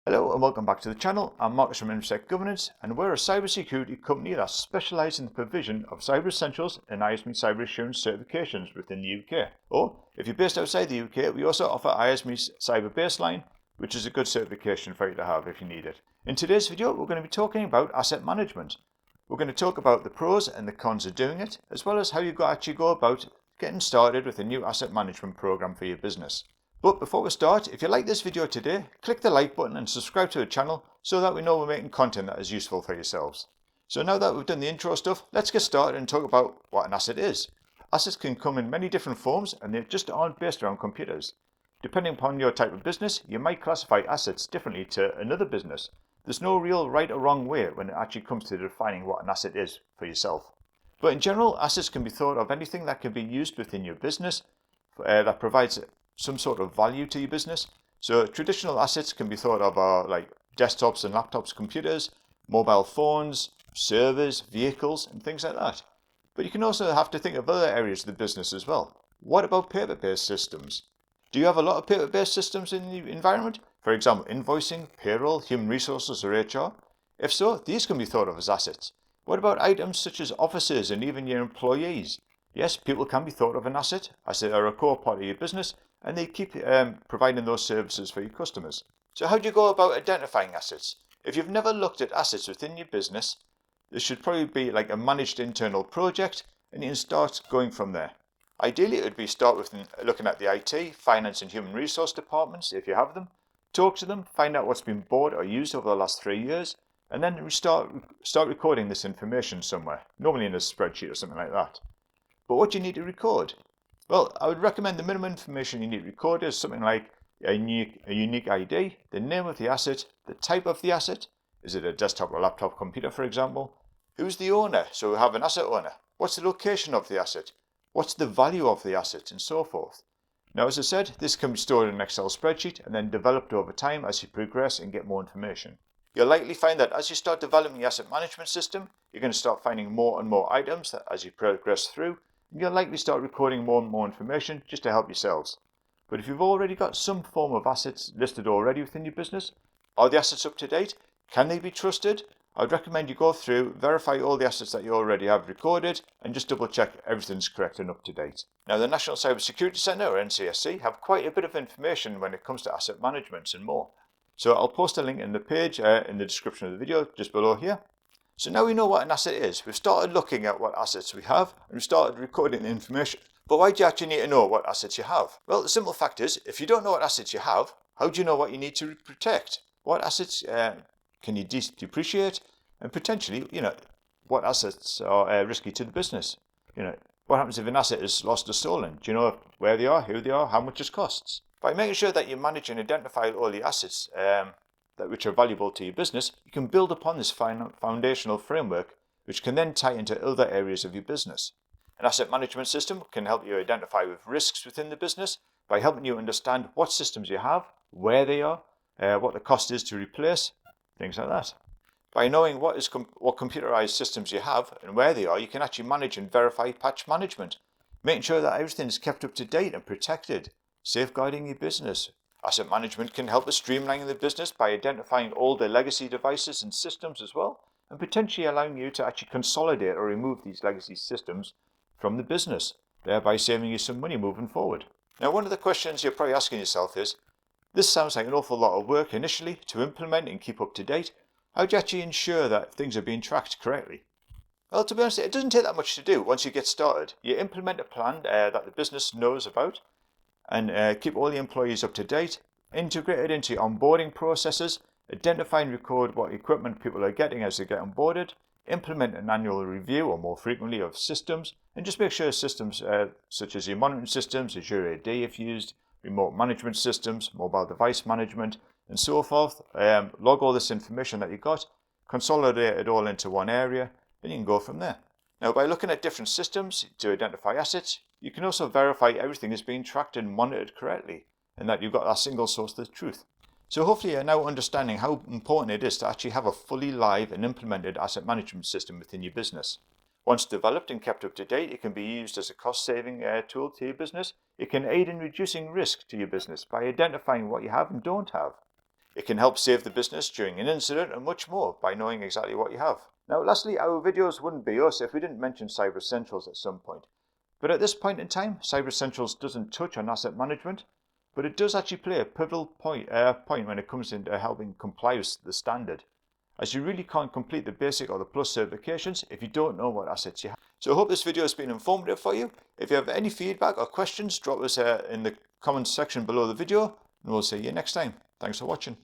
Hello and welcome back to the channel. I'm Marcus from InfoSec Governance, and we're a cybersecurity company that specialises in the provision of Cyber Essentials and ISME Cyber Assurance certifications within the UK. Or, if you're based outside the UK, we also offer ISME Cyber Baseline, which is a good certification for you to have if you need it. In today's video, we're going to be talking about asset management. We're going to talk about the pros and the cons of doing it, as well as how you actually go about getting started with a new asset management program for your business. But before we start, if you like this video today, click the like button and subscribe to the channel so that we know we're making content that is useful for yourselves. So now that we've done the intro stuff, let's get started and talk about what an asset is. Assets can come in many different forms and they just aren't based around computers. Depending upon your type of business, you might classify assets differently to another business. There's no real right or wrong way when it actually comes to defining what an asset is for yourself. But in general, assets can be thought of anything that can be used within your business that provides some sort of value to your business. So traditional assets can be thought of like desktops and laptops, computers, mobile phones, servers, vehicles, and things like that. But you can also have to think of other areas of the business as well. What about paper-based systems? Do you have a lot of paper-based systems in the environment? For example, invoicing, payroll, human resources, or HR? If so, these can be thought of as assets. What about items such as offices and even your employees? Yes, people can be thought of an asset as they are a core part of your business and they keep providing those services for your customers. So how do you go about identifying assets? If you've never looked at assets within your business, this should probably be like a managed internal project and you can start going from there. Ideally, it would be start with looking at the IT, finance and human resource departments if you have them, talk to them, find out what's been bought or used over the last 3 years, and then start recording this information somewhere, normally in a spreadsheet or something like that. But what do you need to record? Well, I would recommend the minimum information you need to record is something like a unique ID, the name of the asset, the type of the asset, is it a desktop or laptop computer for example, who's the owner, so we have an asset owner, what's the location of the asset, what's the value of the asset, and so forth. Now as I said, this can be stored in an Excel spreadsheet and then developed over time as you progress and get more information. You'll likely find that as you start developing the asset management system, you're going to start finding more and more items as you progress through, and you'll likely start recording more and more information just to help yourselves. But if you've already got some form of assets listed already within your business, are the assets up to date? Can they be trusted? I would recommend you go through, verify all the assets that you already have recorded, and just double check everything's correct and up to date. Now the National Cyber Security Centre, or NCSC, have quite a bit of information when it comes to asset management and more. So I'll post a link in the page in the description of the video just below here. So now we know what an asset is. We've started looking at what assets we have and we've started recording the information. But why do you actually need to know what assets you have? Well, the simple fact is, if you don't know what assets you have, how do you know what you need to protect? What assets can you depreciate? And potentially, what assets are risky to the business? What happens if an asset is lost or stolen? Do you know where they are, who they are, how much it costs? By making sure that you manage and identify all the assets which are valuable to your business, you can build upon this foundational framework, which can then tie into other areas of your business. An asset management system can help you identify with risks within the business by helping you understand what systems you have, where they are, what the cost is to replace, things like that. By knowing what computerized systems you have and where they are, you can actually manage and verify patch management, making sure that everything is kept up to date and protected, safeguarding your business. Asset management can help with streamlining the business by identifying all the legacy devices and systems as well, and potentially allowing you to actually consolidate or remove these legacy systems from the business, thereby saving you some money moving forward. Now, one of the questions you're probably asking yourself is, this sounds like an awful lot of work initially to implement and keep up to date. How do you actually ensure that things are being tracked correctly? Well, to be honest, it doesn't take that much to do once you get started. You implement a plan that the business knows about, and keep all the employees up to date, integrate it into your onboarding processes, identify and record what equipment people are getting as they get onboarded, implement an annual review or more frequently of systems, and just make sure systems such as your monitoring systems, Azure AD if used, remote management systems, mobile device management, and so forth, log all this information that you got, consolidate it all into one area, and you can go from there. Now, by looking at different systems to identify assets, you can also verify everything is being tracked and monitored correctly, and that you've got a single source of truth. So hopefully you're now understanding how important it is to actually have a fully live and implemented asset management system within your business. Once developed and kept up to date, it can be used as a cost-saving tool to your business. It can aid in reducing risk to your business by identifying what you have and don't have. It can help save the business during an incident and much more by knowing exactly what you have. Now lastly, our videos wouldn't be us if we didn't mention Cyber Essentials at some point. But at this point in time, Cyber Essentials doesn't touch on asset management, but it does actually play a pivotal point when it comes into helping comply with the standard, as you really can't complete the basic or the plus certifications if you don't know what assets you have. So I hope this video has been informative for you. If you have any feedback or questions, drop us in the comments section below the video, and we'll see you next time. Thanks for watching.